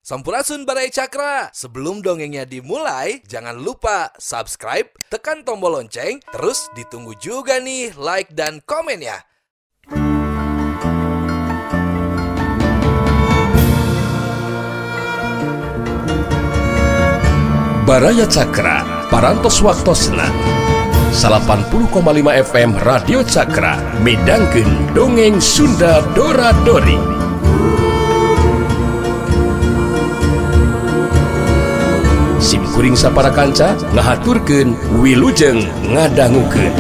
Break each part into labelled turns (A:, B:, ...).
A: Sampurasun Barai Cakra. Sebelum dongengnya dimulai, jangan lupa subscribe, tekan tombol lonceng, terus ditunggu juga nih like dan komen ya.
B: Baraya Cakra, parantos waktosna 80,5 FM Radio Cakra, midangkeun dongeng Sunda Dora-Dori. Simkuring sapara kanca ngahaturkeun wilujeng ngadangukeun.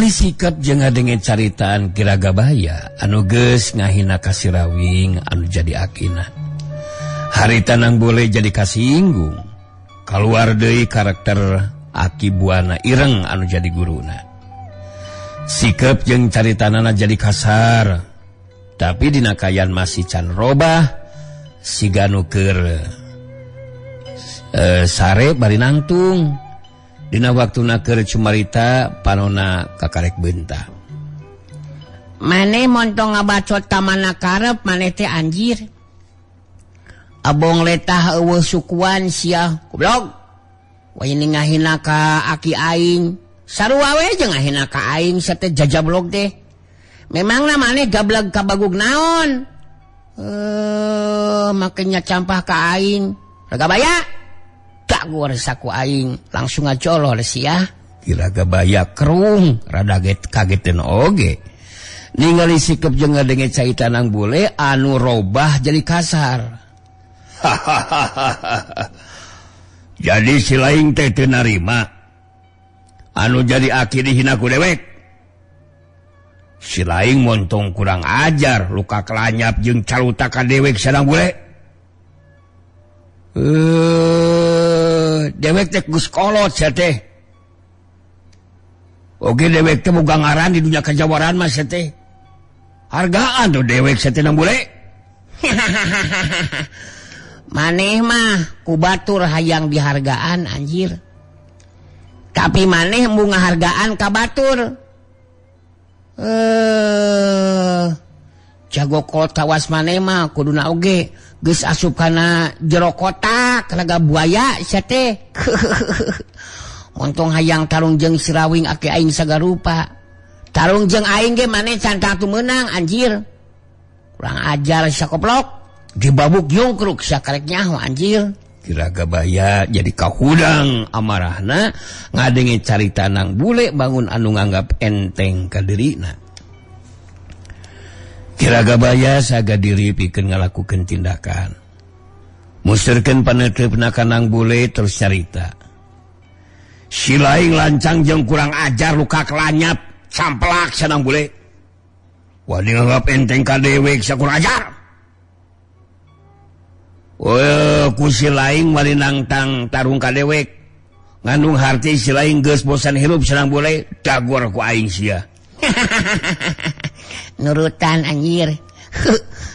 B: Sikap jeung ngadenge caritaan Kiragabaya anu geus ngahina Kasirawing anu jadi akina. Harita nang boleh jadi kasinggung. Kaluar deui karakter Aki Buana Ireng anu jadi guruna. Sikap jeung caritanana jadi kasar. Tapi dina kayan masih can robah siga nu keur sare bari nangtung. Dina waktuna keur cumarita panona kakarek beunta.
C: Mane montong ngabacot ka mana karep mane teh anjir. Abong letah eueuh sukuan sia goblok. Wayni ngahina ka aki aing. Sarua we jeung ngahina ka aing sateh jajablog teh. Memangna mane gablag ka bagug naon? Makanya campah ka aing. Ragabaya gua resaku aing langsung ngajolo sia.
B: Kiragabaya kerung rada kageteun oge. Ningali sikep jeung ngadenge caitan nang bule anu robah jadi kasar. Jadi si laing teh teu narima anu jadi aki dihina ku dewek. Si laing montong kurang ajar luka kelanyap jeung caruta ka dewek sadang bule. Dewek teh geus kolot sia teh. Oge dewek teh boga ngaran di dunia kajawaran mah sia teh. Hargaan tuh dewek sia teh nang bule.
C: Maneh mah ku batur hayang dihargaan anjir. Tapi maneh embung ngahargaan ka batur. Jago kolot kawas maneh mah kuduna oge geus asup kana jero kotak laga buaya sia teh. Montong hayang tarung jeung Sirawing aki aing sagarupa. Tarung jeung aing ge maneh can tatu meunang anjir. Kurang ajar sia koplok. Dibabuk yungkruk sia karek nyaho anjir.
B: Kiragabaya jadi kahudang amarahna ngadenge carita nang bule bangun anu nganggap enteng ka deurina. Kiragabaya saga diri pikeun ngalakukeun tindakan. Musirkeun paneuteupeuna ka nang bule terus carita. Si laing lancang jeung kurang ajar luka kelanyap camplak sanang bule. Wah dianggap enteng ka dewek sia kurang ajar. Ku si laing mari nangtang tarung ka dewek. Ngandung harti si laing geus bosan hirup sanang bule dagor ku aing sia.
C: Nurutan anjir.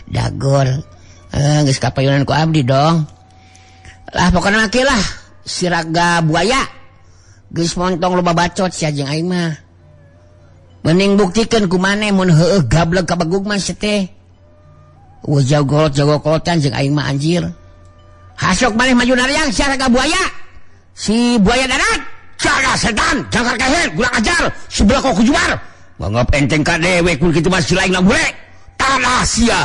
C: Dagor. Geus kapayunan ku abdi dong. Lah pokona make lah siraga buaya. Geus montong loba bacot sia jeung aing mah. Mending buktikeun ku maneh mun heueuh gableg ka bagug mah sia teh. Jago kolotan jeung aing mah anjir. Hasok maneh maju naryang siraga buaya. Si buaya darat. Jaga setan, jangan kahet, kurang ajar. Sebelah kok kujubar. Manggap enteng ka dewek kun kitu mah si laing nang bule. Tanah sia.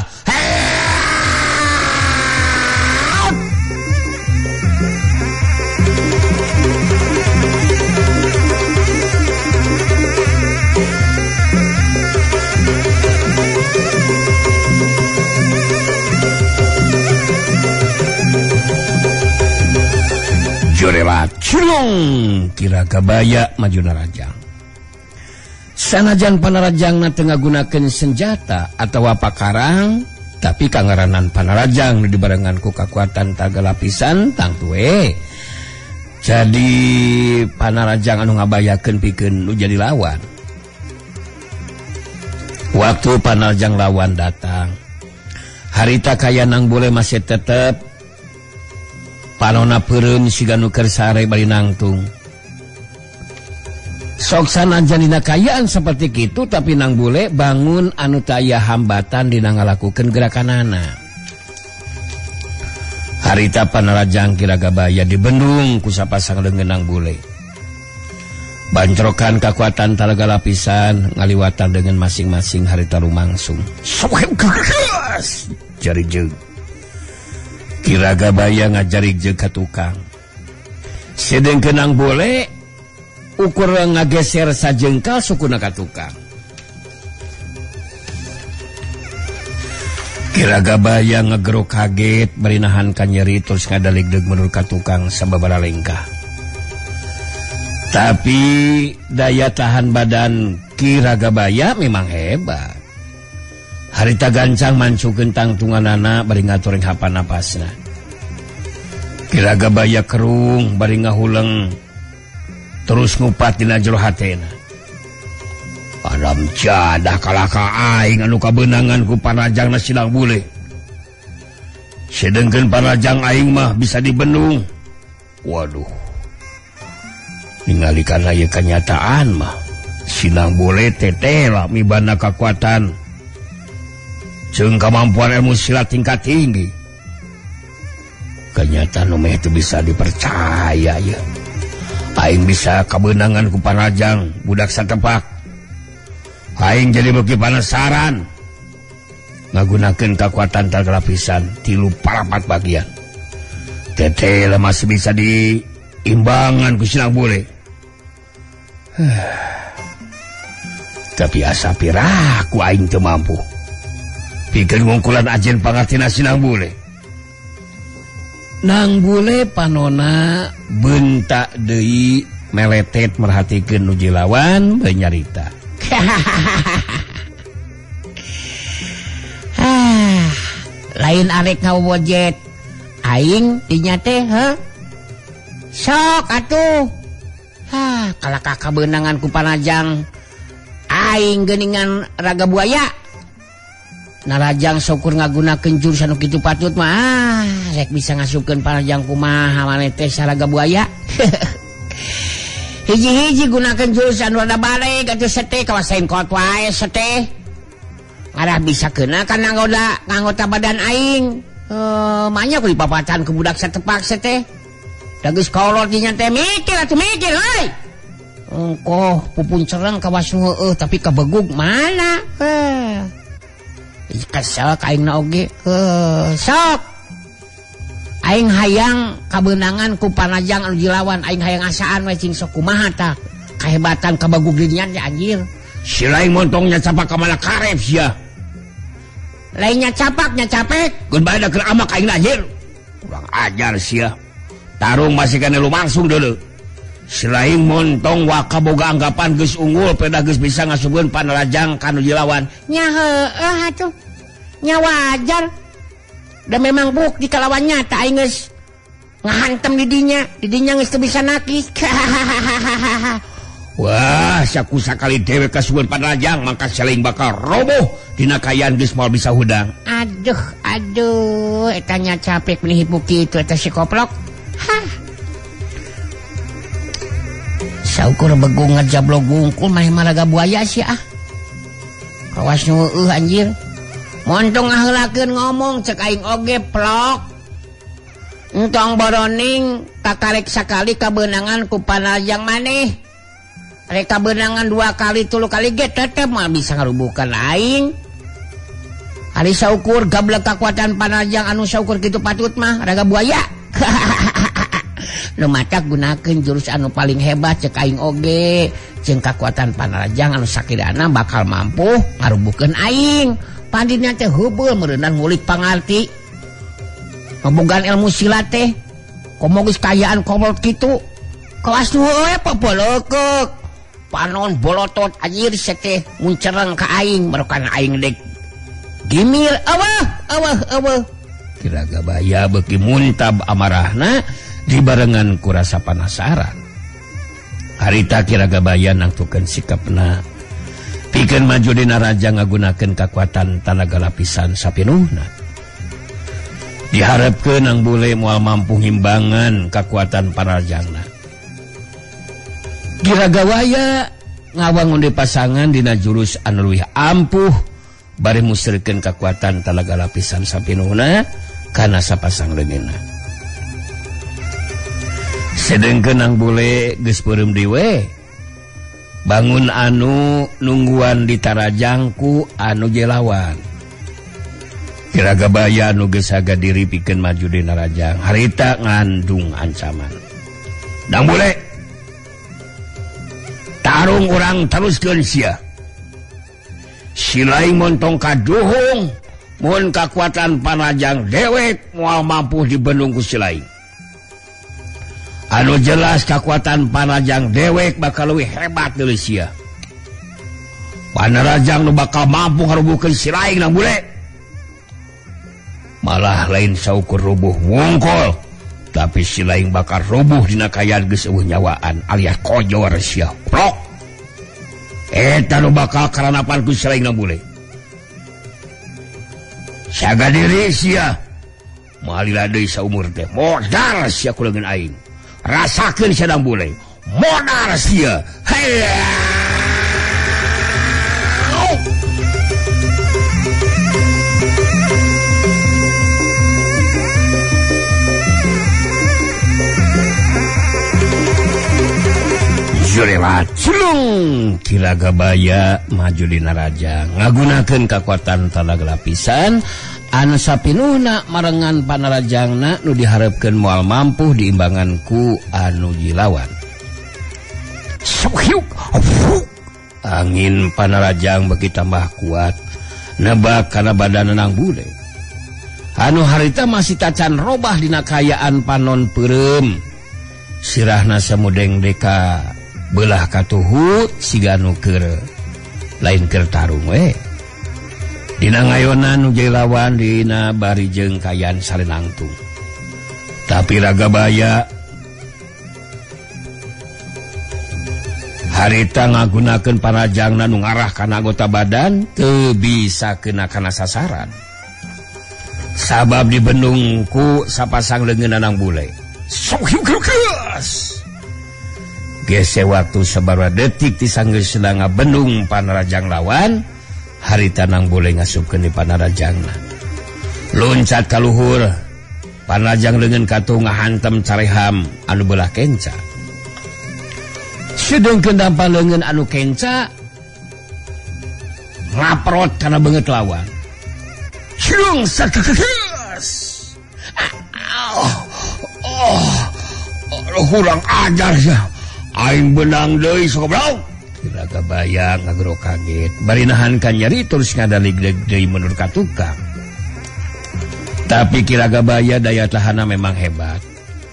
B: Cilong Kiragabaya maju narajang. Sanajan panarajangna teu ngagunakeun senjata atawa pakarang, tapi kangaranan panarajang dibarengan ku kakuatan taga lapisan tangtu jadi panarajang anu ngabayakeun pikeun nu jadi lawan. Waktu panarajang lawan datang, harita kaya nang boleh masih tetep panona peureum siga nu keur sare bari nangtung. Sok sanajan dina kayaan seperti kitu tapi nang boleh bangun anu teu aya hambatan dina ngalakukeun gerakanana. Harita panarajang Kiragabaya dibendung ku sapasang leungeun nang boleh. Bancrokan kakuatan talaga lapisan ngaliwatan dengan masing-masing harita rumangsung. Jari jeug. Kiragabaya ngajari jeug ka tukang. Sedengkeun nang boleh ukur ngageser sajengkal sukuna ka tukang. Kiragabaya ngegero kaget bari nahan ka nyeri terus ngadaligdeug menurut ka tukang sababaraha lengkah. Tapi daya tahan badan Kiragabaya memang hebat. Harita gancang mancukeun tangtunganana bari ngatureng hapan napasna. Kiragabaya kerung bari ngahuleng terus ngupat dina jero hatena. Padam jadah kalaka aing anu kabeunangan ku panarajangna Sinang Bule. Sedengkeun panarajang aing mah bisa dibendung. Waduh. Ningalikeun aya kenyataan mah Sinang Bule tetela mibana kakuatan jeung kemampuan ilmu silat tingkat tinggi. Kenyataan mah itu bisa dipercaya ya. Aing bisa kabeunangan ku panarajang budak satepak. Aing jadi beuki penasaran ngagunakeun kakuatan talaga lapisan 3/4 bagian. Tetela masih bisa diimbangan ku Sinang Bule. Tapi asa piraku aing teu mampu. Pikeun ngungkulan ajen pangartina Sinang Bule. Nang Bule panona bentak deui meletet merhatikeun nu jilawan bae nyarita.
C: Lain arek ngawojet aing dinya teh sok atuh. Kalaka kabeunangan ku panarajang aing geuningan raga buaya. Narajang syukur ngagunakeun jurus anu kitu patut mah rek bisa ngasupkeun panarajang kumaha maneh teh saraga buaya. Hiji-hiji gunakeun jurus anu rada balik atuh seteh kawasain kot wae seteh. Ngarah bisa keuna kana nganggota badan aing. Manya ku dipapatan ke budak satepak seteh. Da geus kolot dinya teh mikir atuh mikir euy. Engkoh pupun cereng kawas nu heueuh tapi kabegug mana? Kesel ka aingna oge. Sok. Aing hayang kabeunangan ku panarajang anu jilawan, aing hayang asaan we cing sok kumaha tah kahebatan kabagug dinya teh anjir.
B: Si lain montongnya capak ka mana karep sia.
C: Lainnya capak nya capek.
B: Gun bae da keur amak aing anjir. Kurang ajar sia. Tarung masih kana lumangsung deuleu. Si lain montong waka boga anggapan geus unggul peda geus bisa ngasupkeun panarajang kanu jilawan.
C: Nya heueuh atuh. Nya wajar. Dan memang bukti kalawan nyata aing geus ngahantem di dinya geus teu bisa nakis.
B: Wah, sakusa kali dewe kasueun panarajang mangka saling bakal roboh dina kayaan geus moal bisa hudang.
C: Aduh, eta nya capek meni hipu kitu eta si koplok. Saukur begung ngajablog gungkul maneh maraga buaya sih ah. Kawas nu heueuh anjir. Montong ngaheulakeun ngomong cek aing oge plok. Entong boroning kakarek sakali kabeunangan ku panarajang maneh. Rek kabeunangan 2 kali 3 kali ge tetep mah bisa ngarubuhkeun aing. Ari saukur gablek kakuatan panarajang anu saukur kitu patut mah raga buaya. Lumatak gunakeun jurus anu paling hebat cek aing oge. Jeung kakuatan panarajang anu sakirana bakal mampu ngarubuhkeun aing. Pandina teh heubeul meureunnan ngulik pangarti. Ngabogaan ilmu silat teh. Komo geus kayaan kolot kitu. kelas 2 popolokok panon bolotot anjir teh muncereng ka aing barukan aing dek gimil awah
B: Kiragabaya beuki muntab amarahna dibarengan ku rasa penasaran. Harita Kiragabaya nangtukeun sikapna pikeun maju dina raja ngagunakeun kakuatan tanaga lapisan sapinuhna. Diharapkeun ang bule moal mampu ngimbangan kakuatan panarajangna. Kiragabaya ngawangun di pasangan dina jurus anu leuwih ampuh bari musyrikeun kakuatan tanaga lapisan sapinuhna kana sapasang leungeunna. Sedengkeun ang bule geus peureum diwe bangun anu nungguan di tarajang ku anu jelawan. Kiragabaya anu geus saga diri pikeun maju dina rajang harita ngandung ancaman. Dang bule tarung urang teruskeun sia. Silaing montong kaduhung mun kakuatan panajang dewek moal mampu dibendung ku silaing. Anu jelas kakuatan panajang dewek bakal leuwih hebat deui sia. Panarajang nu bakal mampu ngarubuhkeun silaing nang bule. Malah lain saukur rubuh wungkul, tapi silaing bakal rubuh dina kayan geus eueuh nyawaan alias kojor sia. Prok. Eta nu bakal karanapan ku silaing nang bule. Saga diri sia malila deui saumur teh modal sia ku leungeun aing. Rasakeun sia dang bule modal sia. Hayya. Jurelat celung Kiragabaya maju dina raja ngagunakeun kakuatan tanaga lapisan anu sapinuhna marengan panarajangna nu diharapkeun moal mampu diimbangan ku anu jilawan. Angin panarajang beuki tambah kuat nebak kana badan nang bule. Anu harita masih tacan robah dina kayaan panon peureum. Sirahna samudeng deka belah katuhut siga nu keur lain keur tarung we. Dina ngayonan nu jelawan dina bari jeung kayan sarenangtung. Tapi Ragabaya harita ngagunakeun panajangna nu ngarah kana anggota badan teu bisa kena kana sasaran. Sabab dibendung ku sapasang leungeunna nang bule. Gese waktu sabaraha detik ti sanggeus sedang ngabendung panarajang lawan, harita nang bule ngasupkeun di panarajangna. Loncat ka luhur, panarajang leungeun katuh ngahantem careham anu beulah kenca. Sedengkeun dampa leungeun anu kenca ngaprot kana beungeut lawan. Cung sakekeus. Kurang ajar sia. Aing benang deui sobrang. Kiragabaya ngagero kaget. Bari nahankan nyeri terus ngadalig deui mundur ka tukang. Tapi Kiragabaya daya tahana memang hebat.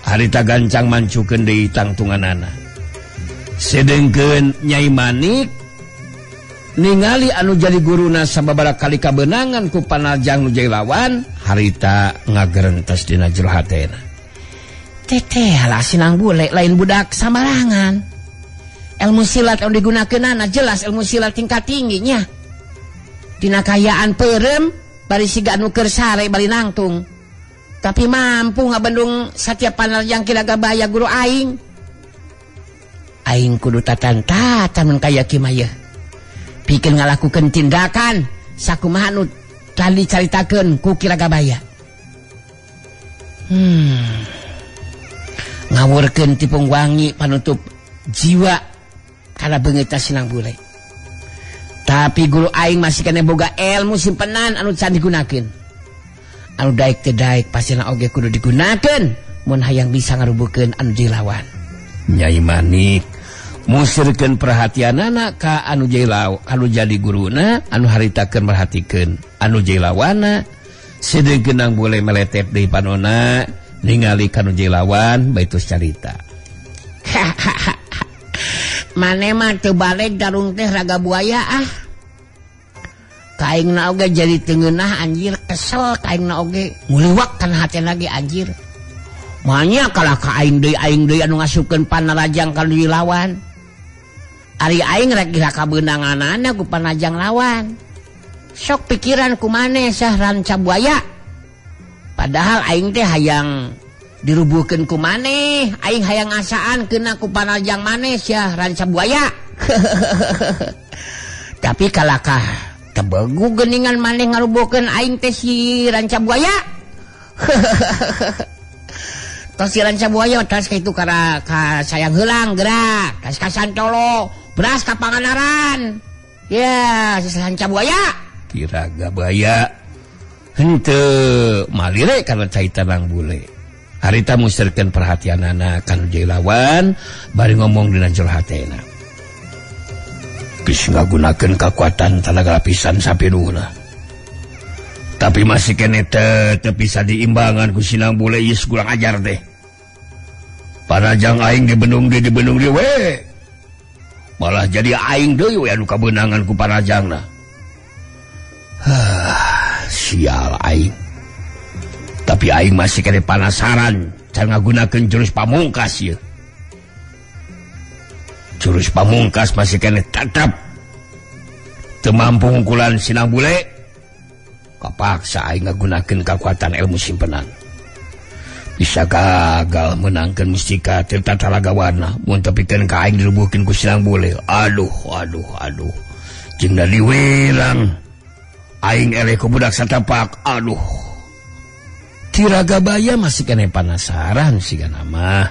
B: Harita gancang mancukeun deui tangtunganana. Sedengkeun Nyai Manik ningali anu jadi guruna sababaraha kali kabeunangan ku panajang nu jelawan, harita ngagerentos dina jero hatena. Teteh lah sinang bule lain budak samarangan. Ilmu silat yang digunakeunana jelas ilmu silat tingkat tingginya. Tina kayaan peureum bari siga anu keur sare bari nangtung. Tapi mampu ngabendung satiap panarajang Kiragabaya guru aing. Aing kudu tatan-tatan mun kaya kieu mah yeuh. Pikeun ngalakukeun tindakan sakumaha anu tadi caritakeun ku Kiragabaya. Ngawurkeun tipung wangi panutup jiwa kana beungeutna sinang bule. Tapi guru aing masih kena boga ilmu simpenan anu can digunakeun. Anu daek teu daek pasina oge kudu digunakeun mun hayang bisa ngarubuhkeun anu jilawan. Nyai Manik musirkeun perhatianana ka anu jailaw anu jadi guruna anu haritakeun merhatikeun anu jailawana sedengkeun nang bule meletet deui panonna ningali kanu jelawan baitus carita.
C: Mane mah teu balik darung teh raga buaya Kaingna oge jadi teungeunah anjir, kesel kaingna oge. Nguliwak kan hate lagi anjir. Manya kalah ka aing deui anu ngasupkeun panarajang kalau dilawan. Ari aing rek gira kabeunanganana ku panajang lawan. Sok pikiran kumane sah ranca buaya. Padahal aing teh hayang dirubuhkeun ku maneh, aing hayang ngasaan keuna ku panajang maneh sia ranca buaya. Tapi kalakah tebegu geuningan maneh ngarubuhkeun aing teh si ranca buaya. Tos si ranca buaya tos kitu ka sayang heulang gerak, tos ka Santolo, beras ka Panganaran. Ya, si ranca buaya.
B: Kiraga baya henteu malire kana caitan lang bule. Harita musirkeun perhatianana kana lawan bari ngomong dina jero hatena. Geus ngagunakeun kakuatan tenaga lapisan sapinuhna. Tapi masih kene teu bisa diimbangan ku sinang bule ieu kurang ajar teh. Panajang aing dibendung di we. Malah jadi aing deui we anu kabeunangan ku panajangna. Sial aing. Tapi aing masih kene penasaran can ngagunakeun jurus pamungkas ieu. Jurus pamungkas masih kene tetep teu mampu ngungkulan sinang bule. Kapaksa aing ngagunakeun kekuatan ilmu simpenan. Bisa gagal menangkeun mustika tirta talagawana mun tepikeun ka aing dirubuhkeun ku sinang bule. Aduh. Jeung da diwelang aing eleh ku budak satapak. Aduh. Kiraga baya masih kene penasaran sigana mah.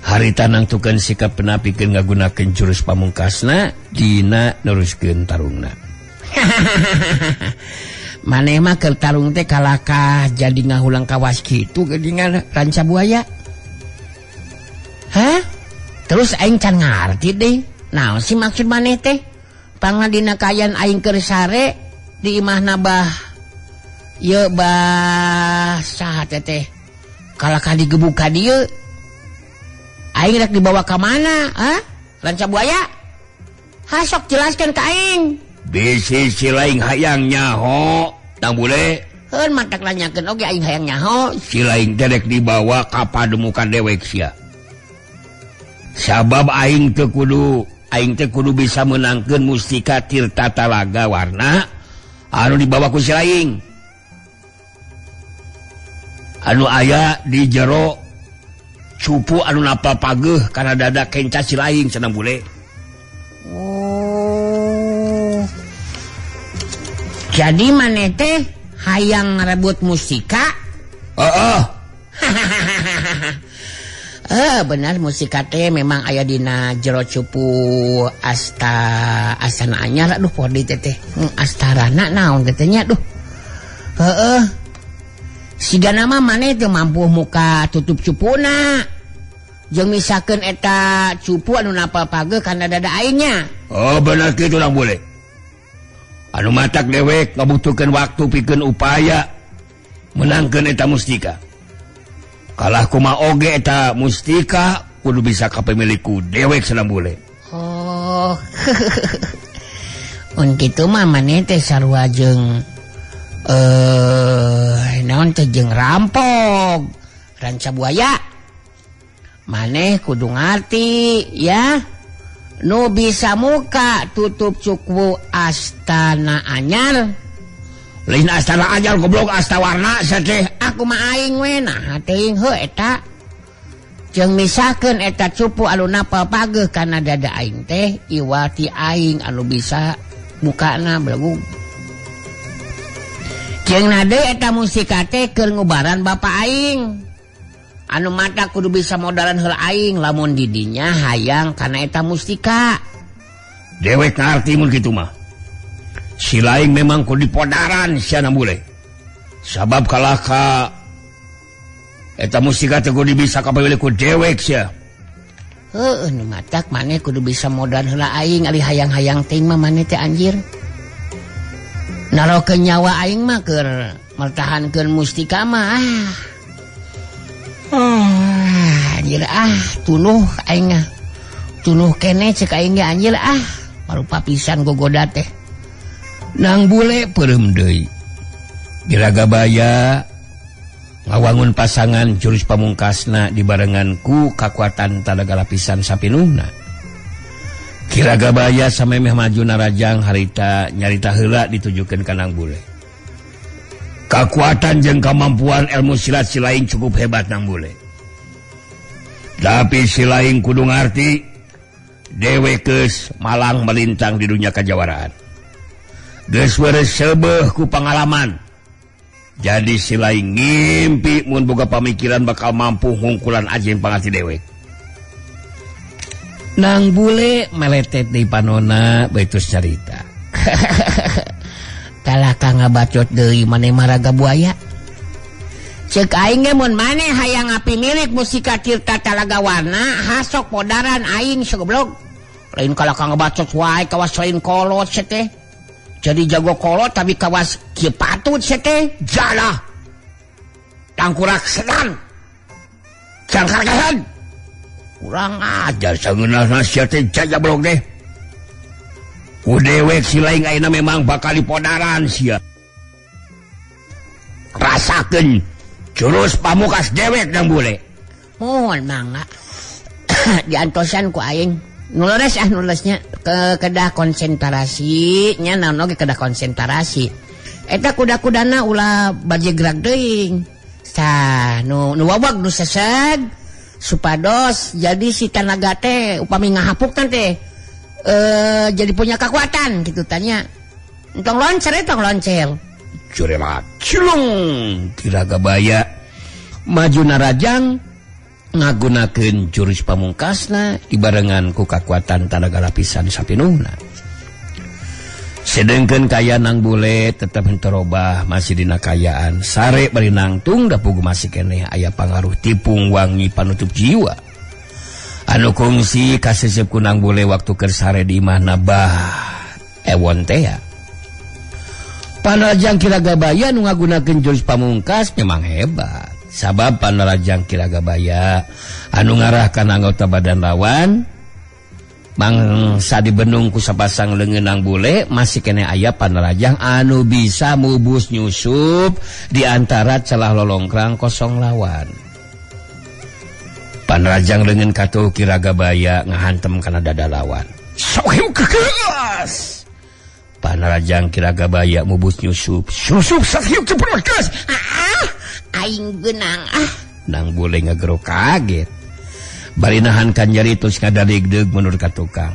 B: Harita nangtukeun sikap penapikeun ngagunakeun jurus pamungkasna dina neruskeun tarungna. Maneh mah keur tarung teh kalakah jadi ngahulang kawas kitu geuningan ranca buaya. Hah? Terus aing can ngarti deui. Naon sih maksud maneh teh? Pangadina kayan aing keur sare di imahna bah ieu bah saha teh kalakah digebuk ka dieu aing rek dibawa ka mana ranca buaya hasok jelaskeun ka aing bisi si laing hayang nyaho tang bule
C: heun matak nanyakeun oge aing hayang nyaho
B: si laing teh rek dibawa ka pademukan dewek sia sabab aing teh kudu bisa menangkeun mustika tirta talaga warna anu dibawa ku si laing anu aya di jero cupu anu napa pageuh kana dada kenca si laing cenah bule.
C: Oh. Jadi maneh teh hayang ngarebut mustika?
B: Heeh.
C: Benar mustika teh memang aya dina jero cupu astana anyar. Aduh poho deui teh. Astarana naon teh nya duh. Heeh. Sigana mah maneh teu mampu muka tutup cupuna. Jeung misakeun eta cupu anu napa pageuh kana dada aingnya.
B: Oh bener kitu urang bule. Anu matak dewek ngabutuhkeun waktu pikeun upaya menangkeun eta mustika. Kalah kumaha oge eta mustika kudu bisa kapemiliku dewek cenah bule.
C: Oh. Mun kitu mah maneh teh sarua jeung naon teh jeung rampok ranca buaya maneh kudu ngarti ya nu bisa muka tutup cukup astana anyar
B: lain astana anyar goblok asta warna sateh
C: aku mah aing we nah teuing heuh eta jeung misakeun eta cupu anu napa pageuh kana dada aing teh iwati aing anu bisa mukana belagu. Jeung nade eta mustika teh keur ngubaran bapak aing. Anu mata kudu bisa modalan heula aing lamun didinya hayang kana eta mustika.
B: Dewek ngarti mun kitu mah. Si laing memang kudu dipodaran siana bule. Sabab kalah ka eta mustika teh kudu bisa kapeuleuk ku dewek sia.
C: Heueuh nu matak maneh kudu bisa modalan heula aing ari hayang-hayang teuing mah maneh teh anjir. Narokeun nyawa aing mah keur mertahankeun mustika mah anjir tuluh aing tunuh kene cek aing ge anjir marupa pisan gogoda teh.
B: Nang bule perem deui. Giragabaya ngawangun pasangan jurus pamungkasna dibarengan ku kakuatan tanaga lapisan sapinuhna. Giragabaya samemeh maju narajang harita nyarita heula ditujukeun ka Nang bule. Kakuatan jeung kemampuan ilmu silat si laing cukup hebat Nang bule. Tapi si laing kudu ngarti dewe geus malang melintang di dunia kajawaraan. Geus weureuh seubeuh ku pangalaman. Jadi si laing ngimpi mun boga pamikiran bakal mampu ngungkulan ajen pangati dewek. Nang bule meletet di panona baitus carita.
C: Talah ka ngabacot deui maneh maraga buaya. Ceuk aing ge mun maneh hayang ngapimilik musika tirta Talaga Warna hasok podaran aing sagoblok. Lain kala ka ngabacot wae kawas lain kolot teh. Jadi jago kolot tapi kawas kieu patut teh. Jalah. Tangkurak sedan. Jangkargahan. Kurang ajar sangeunana sia teh jajablok deh. Ku dewek si laing ayeuna memang bakal dipodaran sia. Rasakeun jurus pamungkas dewek Nang bule. Mohon mangga. Diantosan ku aing. Nulisnya ke kedah konsentrasi nya naon oge kedah konsentrasi. Eta kuda-kudana ulah baje gerak deui. Tah nu wawag nu seseg supados jadi si tanaga teh upami ngahapukna teh jadi punya kekuatan gitu tanya. Entong loncer.
B: Curelat cilung Giragabaya maju narajang ngagunakeun jurus pamungkasna dibarengan ku kakuatan tanaga lapisan sapinuhna. Sedengkeun kaya Nang bule tetep henteu robah masih dina kayaan sare bari nangtung da puguh masih keneh aya pangaruh tipung wangi panutup jiwa. Anu kungsi kasesep ku Nang bule waktu keur sare di imahna bah ewon teh. Panarajang Giragabaya nu ngagunakeun jurus pamungkas memang hebat. Sabab panarajang Giragabaya anu ngarahkan anggota badan lawan mangsa dibenung ku sapasang leungeun Nang bule masih kene aya panarajang anu bisa mubus nyusup di antara celah lolongkrang kosong lawan. Panarajang leungeun katuh Giragabaya ngahantem kana dada lawan. Sohem kekeas. Panarajang Giragabaya mubus nyusup. Susup sakieu cepeurkeus.
C: Aing geunang
B: Nang bule ngagero kaget. Bari nahan kan nyaritos ngadaligdeug mundur ka tukang.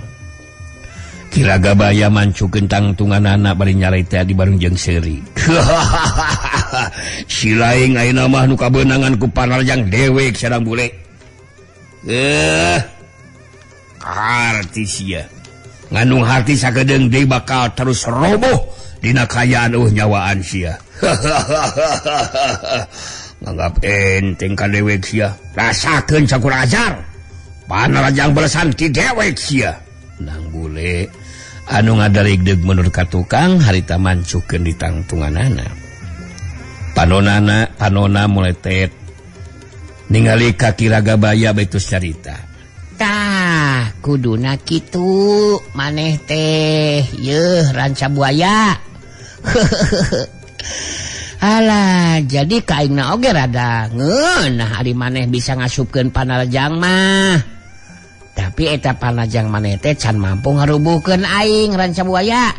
B: Giragabaya mancukeun tangtunganana bari nyarita di bareng jeung seuri. Si laing ayeuna mah nu kabeunangan ku panarajang dewek sareng bule. Arti sia. Ngandung hati sakedeung deui bakal terus roboh dina kayaan nyawaan sia. Nganggap enteng ka dewek sia. Rasakeun sakurajar. Panarajang balesan ti dewek sia. Nang bule anu ngadaligdeug mundur ka tukang harita mancukeun di tangtunganana. Panona muletet ningali ka Giragabaya baitus carita.
C: Tah kuduna kitu maneh teh yeuh ranca buaya. Alah jadi kaingna oge rada ngeunah ari maneh bisa ngasupkeun panarajang mah. Tapi eta panarajang maneh teh can mampu ngarubuhkeun aing ranca buaya.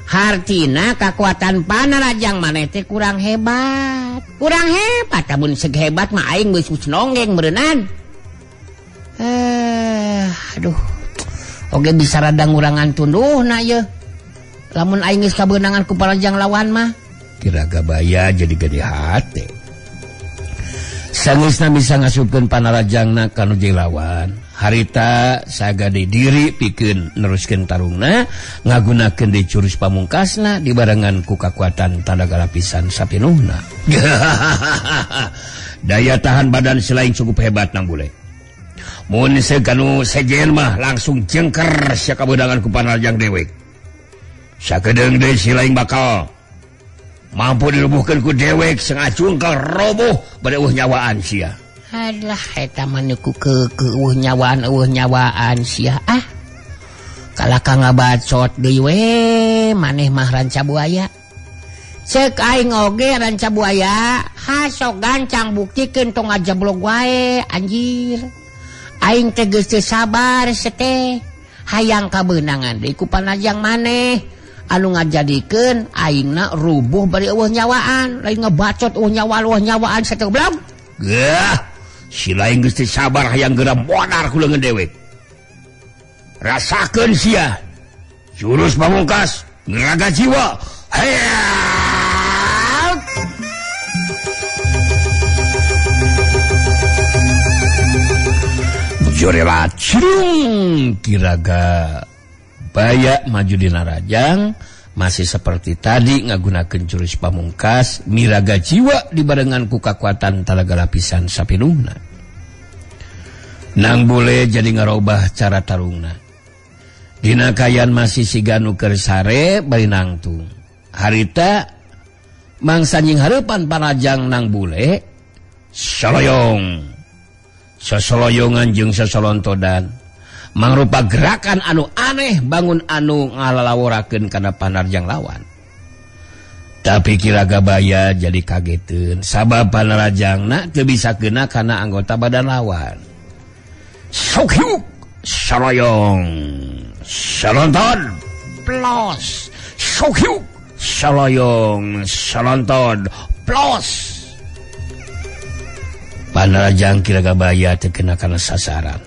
C: Hartina kakuatan panarajang maneh teh kurang hebat. Tamun seg hebat mah aing geus nonggeng meureunnan. Aduh. Oge bisa rada ngurangan tunduhna ye. Lamun aing geus kabeunangan ku panarajang lawan mah.
B: Giragabaya jadi gede hati. Sangeusna bisa ngasupkeun panarajangna ka nu lawan. Harita sagade diri pikeun neruskeun tarungna ngagunakeun di jurus pamungkasna dibarengan ku kakuatan tanaga lapisan sapinuhna. Daya tahan badan selain cukup hebat Nang bule. Mun seganu sejen mah langsung jengker sia kabeunangan ku panarajang dewek. Sakedeung deui si laing bakal mampu dirubuhkeun ku dewek sengacungkel roboh bari nyawaan sia.
C: Alah eta manuku ke nyawaan sia kalaka ngabacot deui we maneh mah ranca buaya. Cek aing oge ranca buaya, hasok gancang buktikeun tong ajablog wae anjir. Aing teh geus teu sabar seteh. Hayang kabeunangan deui ku panajang maneh anu ngajadikeun aingna rubuh bari eueuh nyawaan, lain ngebacot eueuh nyawaan seteh goblok.
B: Si lain geus teu sabar hayang geura modar ku leungeun dewek. Rasakeun sia. Jurus pamungkas Geraga Jiwa. Jorela cirung Kiraga Baya maju dina rajang masih seperti tadi ngagunakeun jurus pamungkas Miraga Jiwa dibarengan ku kakuatan talaga lapisan sapinuhna. Nang Bule jadi ngarobah cara tarungna. Dina kayan masih siga nu keur sare bari nangtung. Harita mangsa nying hareupan panajang Nang Bule soloyong. Sesoloyongan jeung sesolontodan mangrupa gerakan anu aneh bangun anu ngalalawurakeun kana panarjang lawan. Tapi Kiraga Baya jadi kageteun sabab panarjangna teu bisa keuna kana anggota badan lawan. Sokyuk saloyong salonton plus sokyuk saloyong salonton plus. Panarajang Kiraga Baya terkena karena sasaran.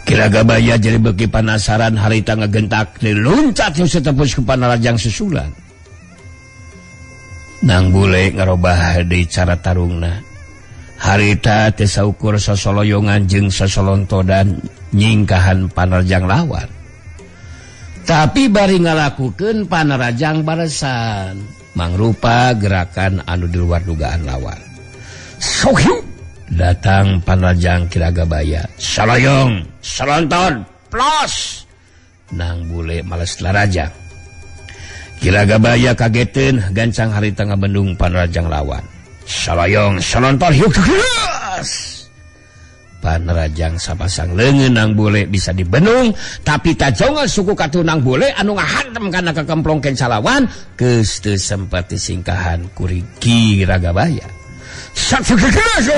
B: Kiraga Baya jadi beki penasaran harita ngagentak diluncat yang setepus ke panarajang susulan. Nang Bule ngarobah di cara tarungna. Harita tesaukur sosoloyongan jeung sosolontodan nyingkahan panarajang lawan. Tapi bari ngalakukeun panarajang baresan mangrupa gerakan anu di luar dugaan lawan. Sohyuk datang panarajang Kiraga Baya saloyong salonton plus. Nang Bule males larajang. Kiraga Baya kageteun gancang harita ngabendung panarajang lawan. Saloyong salonton hiuk keras. Panarajang sapasang leungeun Nang Bule bisa dibendung tapi tajongan suku katu Nang Bule anu ngahantem kana kekemplongkeun salawan geus teu sempat disingkahan ku Kiraga Baya. Satu keras.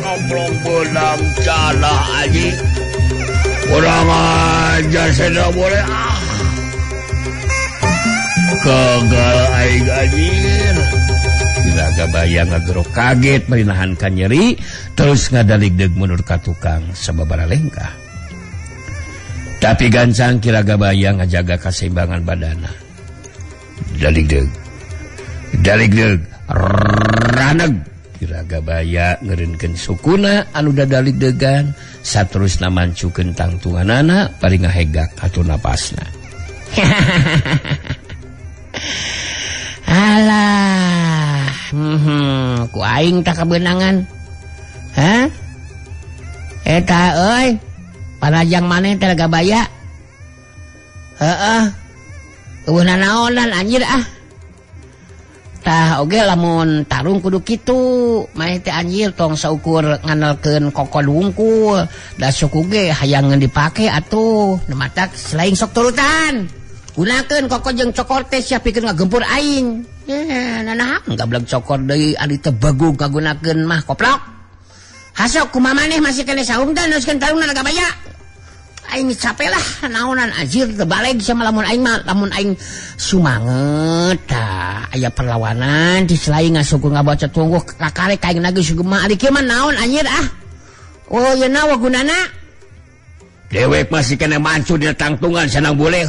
B: Ngomong benang jana aji. Kurang ajar saya boleh. Gagal aing anjir. Kiraga Baya ngagerok kaget merinahankan nyeri terus ngadaligdeg mundur ka tukang sababaraha lengkah. Tapi gancang Kiraga Baya ngajaga kaseimbangan badana. Daligdeg raneg. Kiraga Baya ngeureunkeun sukuna anu dadaligdegan saterusna mancukeun tangtunganana bari ngahegak atuh napasna. Alah, ku aing tak kebenangan. Eta euy, panajang maneh Kiraga Baya. Eueuh naonan anjir Tah oge lamun tarung kudu kitu, maneh teh anjir tong saukur nganelkeun kokod wungkul, da suku ge hayang dipake atuh, nematak selain sok turutan. Gunakeun kokod jeung cokor teh sia pikeun ngagempur aing. Nanaha gablek cokor deui ari teu bagug kagunakeun mah koplok. Hasok kumaha maneh masih kene saungdan neuskeun tarungna Kiraga Baya. Aing capek lah naonan anjir terbalik sama lamun aing sumanget aya perlawanan di selain ngasukur ngabaca tunggu kakarek aing nage sugema ari kieu mah naon anjir oh yeuna nawa gunana dewek masih kena mancu dina tangtungan Nang Bule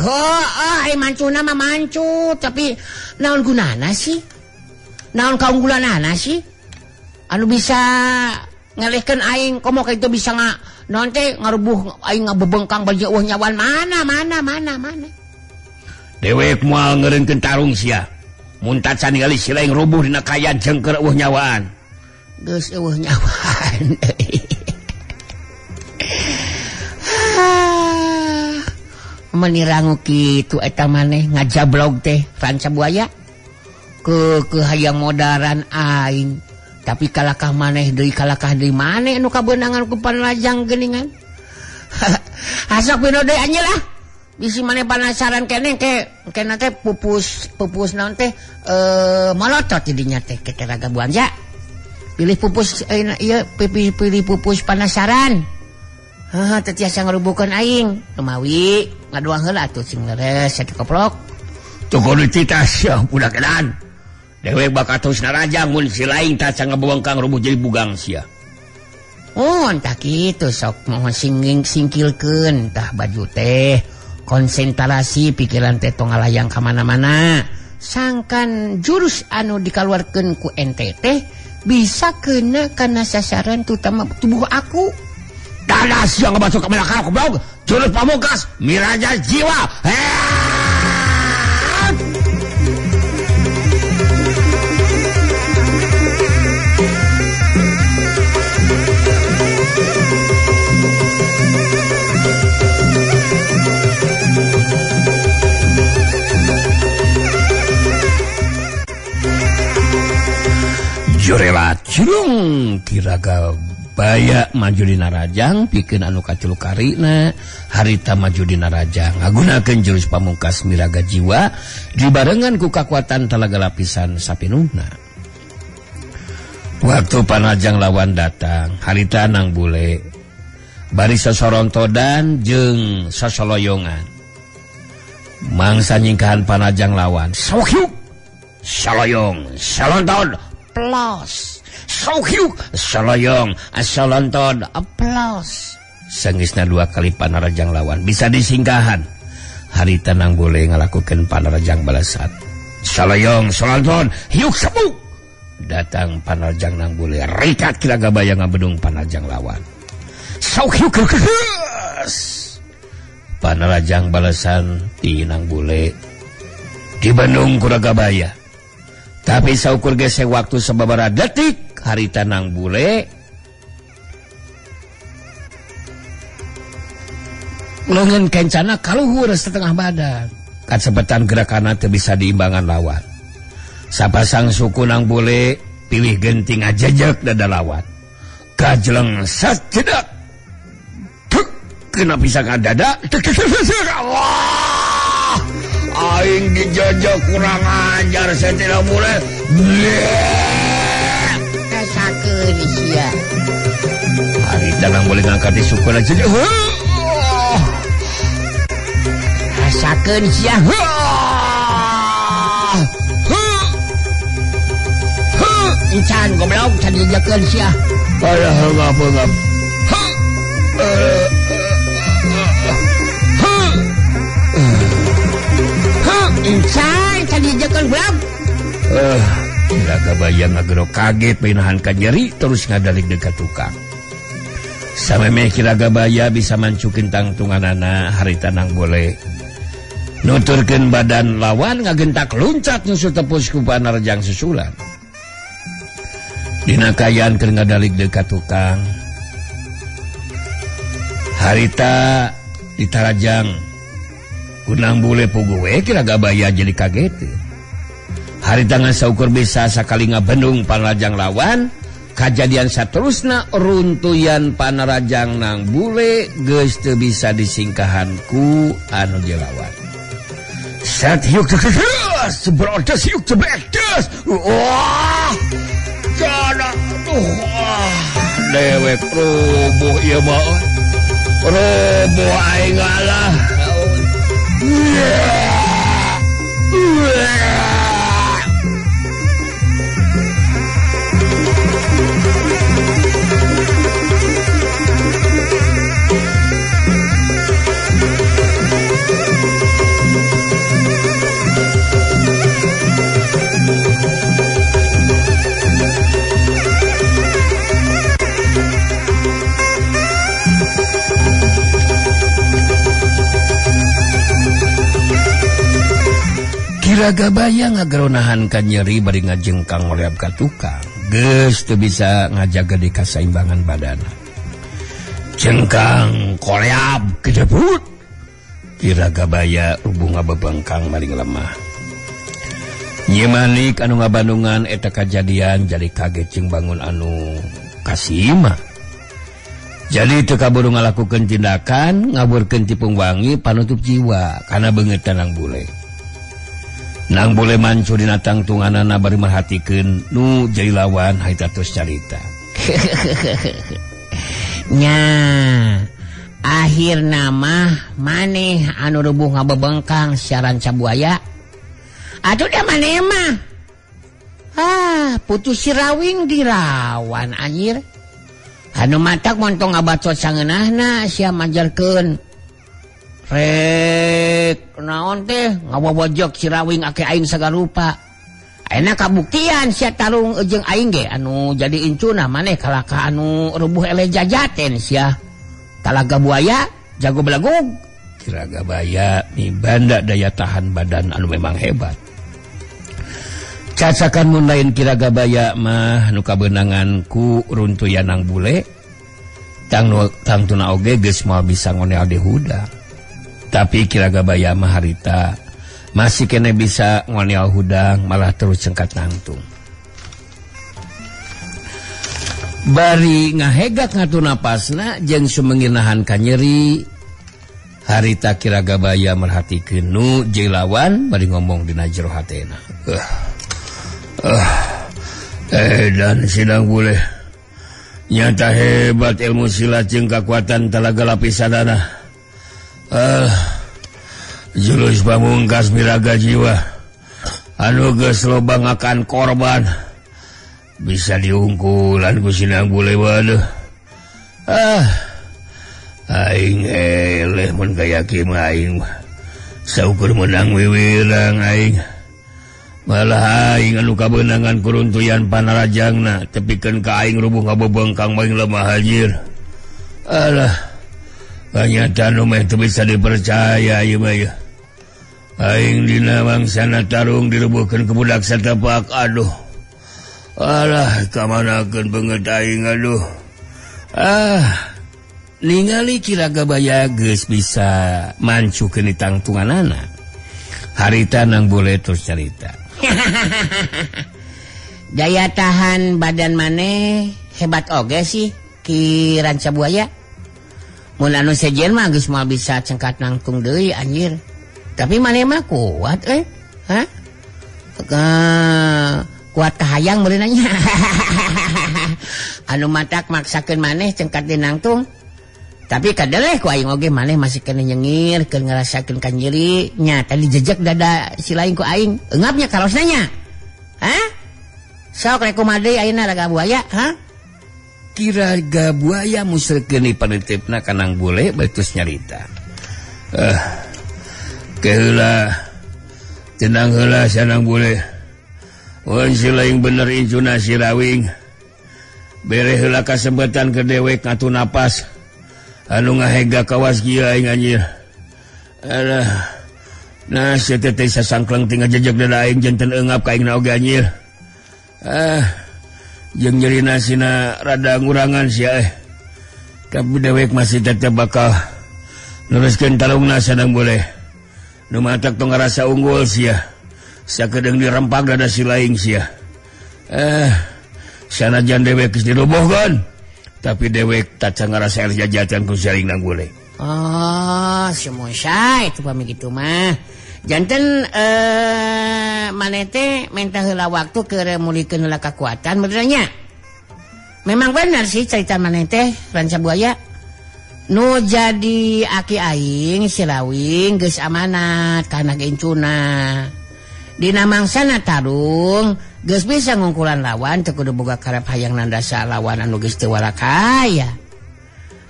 B: ai mancuna mah mancu tapi naon gunana sih naon kaunggulanana sih anu bisa ngelehkeun aing komo ka itu bisa naon teh ngarubuh aing ngabebengkang baju eueuh nyawan mana. Dewek moal ngeureunkeun tarung sia. Mun tacan ningali si laing rubuh dina kayan jengker eueuh nyawaan. Geus eueuh nyawaan. Menirangu kitu eta maneh ngajablog teh ranca buaya. Ke hayang modaran aing.
C: Tapi kalakah maneh deui kalakah deui maneh anu kabeunangan ku Panrajang geuningan. Hasok pino deui anjeun lah. Bisi maneh penasaran keneh ke teh pupus naon teh molotot didinya teh ke Raga Buanja. Pilih pupus pilih pupus penasaran. Heuh teu tiasa ngarubukeun aing. Rumawi ngaduang heula atuh sing leres satu koplok.
B: Teu kudu titas ya budak edan. Dewek bakal terus narajang mun si lain tak ngabuang kang rubuh jadi bugang sia.
C: Oh, entah gitu sok mohon singkilkeun tah baju teh. Konsentrasi pikiran teh tong ngalayang ka mana-mana. Sangkan jurus anu dikaluarkeun ku ente teh bisa kena kana sasaran terutama tubuh aku.
B: Dadas yang ngebacok ke belakang goblok. Jurus pamungkas Miraja Jiwa. Jorela Cilung Kiraga Baya maju di Narajang pikeun anu katilu karina harita maju di Narajang ngagunakeun jurus pamungkas Miraga Jiwa dibarengan ku kakuatan talaga lapisan sapinungna. Waktu Panrajang lawan datang harita nang bule bari sosorontodan jeung sosoloyongan mangsa nyingkahan Panrajang lawan sauhyuk saloyong salonton plus sauhyuk saloyong salonton plus sengisna 2 kali Panrajang lawan bisa disingkahan harita nang boleh ngalakukeun Panrajang balasan saloyong salonton hiuk sabuk datang Panrajang nang boleh rikat Kiraga Baya ngabedung Panrajang lawan sauhyuk keus Panrajang balasan ti nang boleh dibendung ku Raga Baya. Tapi saukur gesek waktu sababaraha detik harita nang bule leungeun kencana kaluhur setengah badan. Kacepetan gerakanna teu bisa diimbangan lawan. Sapasang suku nang bule pilih genting ngajejek dada lawan. Kajleng sacedak. Tuk kena pisang dada. Allah. Aing dijajak kurang ajar saya tidak boleh.
C: Rasakeun sia.
B: Harita nang boleh ngangkat suku aja.
C: Rasakeun sia. Encan goblok can dijakeun sia.
B: Padahal ngap.
C: Encan can dijakeun goblok.
B: Kiraga Baya ngagero kaget pinahan ka nyeri terus ngadalik dekat tukang. Sameme Kiraga Baya bisa mancukin tangtunganana harita nang boleh nuturkeun badan lawan ngagentak luncat nyusul tepus ku Panrajang susulan. Dina kayan keur ngadalik dekat tukang. Harita ditarajang kunang bule pugu we Kiraga Baya jadi kaget. Harita ngasaukur bisa sakali ngabendung Panrajang lawan. Kajadian saterusna runtuyan Panrajang nang bule geus teu bisa disingkahan ku anu dilawan. Sat hiuk tegas, sebrodes hiuk tebedes. Wah, kana dewek rubuh ieu mah. Rubuh aing ngalah. Kiraga Baya ngageronahan ka nyeri bari ngajengkang ngoleab ka tukang. Geus teu bisa ngajaga di kasaimbangan badana. Jengkang koleab kedebut. Kiraga Baya rubuh ngabebengkang maring lemah. Nyi Manik anu ngabandungan eta kajadian jadi kaget cing bangun anu kasima. Jadi teu kaburu ngalakukeun tindakan ngaburkeun tipung wangi panutup jiwa kana beungeut Nang Bule. Nang Bule mancu dina tangtunganana bari merhatikeun nu jadi lawan haita tos carita.
C: Nya akhirna mah maneh anu rubuh ngabebengkang siaran Cabuaya. Atuh da maneh mah putus si Rawing dirawan anjir. Anu matak montong ngabacot sangeunahna sia majarkeun. Rek naon teh ngabobojok si Rawing ake aing sagarupa. Ayeuna kabuktian sia tarung jeung aing ge anu jadi incuna maneh kalaka anu rubuh ele jajaten sia. Talaga Buaya jago belagug.
B: Kiraga Baya mibanda daya tahan badan anu memang hebat. Cacakan mun lain Kiraga Baya mah nu kabeunangan ku runtuyan Nang Bule. Tangtuna oge geus moal bisa ngoneal di hudang. Tapi Kiraga Baya mah harita masih kene bisa ngoneal hudang malah terus cengkat nangtung. Bari ngahegat ngatu napasna jeung sumenginahan ka nyeri. Harita Kiraga Baya merhatikeun nu jelawan bari ngomong dina jero hatena. Dan sidang Bule nyata hebat ilmu silat jeung kakuatan talaga lapisanana. Jurus pamungkas miraga jiwa anu geus loba ngakan korban bisa diungkulan ku Sinang Bule waduh. Aing eleh mun gaya kieu aing saukur menang wiwirang aing. Malah aing anu kabeunangan kuruntuyan panarajangna tepikeun ka aing rubuh ngabebengkang maing lemah anjir. Alah kanyata nu meh teu bisa dipercaya ieu mah ya. Aing dina mangsana tarung dirubuhkeun ke budak satepak aduh. Alah kamanakeun beungeut aing aduh. Ningali Kiraga Baya geus bisa mancukeun di tangtunganana. Harita Nang Bule terus carita.
C: Daya tahan badan maneh hebat oge sih Ki Ranca Buaya. Mun anu sejen mah geus moal bisa cengkat nangtung deui anjir. Tapi maneh mah kuat kuat kahayang meureunanya. Anu matak maksakeun maneh cengkat di nangtung. Tapi kadeleh ku aing oge maneh masih kena nyengir keun ngarasakeun ka nyeri nya tadi jejeg dada si lain ku aing eungapnya kalosna nya. Sok rek kumaha deui ayeuna Raga Buaya
B: Kiraga Buaya musrekeun panitipna ka Nang Bule betus nyarita. Keheula tenang heula si Nang Bule. Mun si laing bener incuna si Rawing. Bere heula kasempatan ke dewek ngatu napas. Anu ngahega kawas kieu aing anjir. Alah. Nah, sia teh sasangkleng tinggal jejeg dada aing janten eungap ka aingna oge anjir. Jeung nyerina sina rada ngurangan sia Tapi dewek masih tetep bakal nuruskeun talungna Nang Bule. Nu matak tong ngarasa unggul sia. Sakedeung dirempak dada si laing sia. Sanajan dewek geus dirobohkeun, tapi dewek taca ngarasa jajatan ku saling Nang Bule.
C: Si Mosa itu pami kitu mah. Janten maneh teh menta heula waktu keur mulikeun heula kekuatan benernya. Memang benar sih cerita maneh teh Ranca Buaya. Nu jadi aki aing si Rawing geus amanat kana gencuna. Dina mangsana tarung geus bisa ngungkulan lawan teu kudu boga karep hayang nandasa lawan anu geus teu walakaya.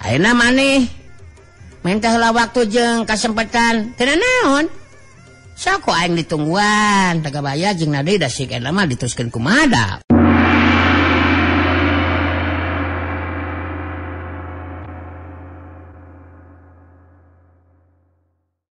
C: Ayeuna maneh menta heula waktu jeung kasempatan teu naon. Sok aing ditungguan Raga Baya jeung nade da sikeun mah diteruskeun kumaha da.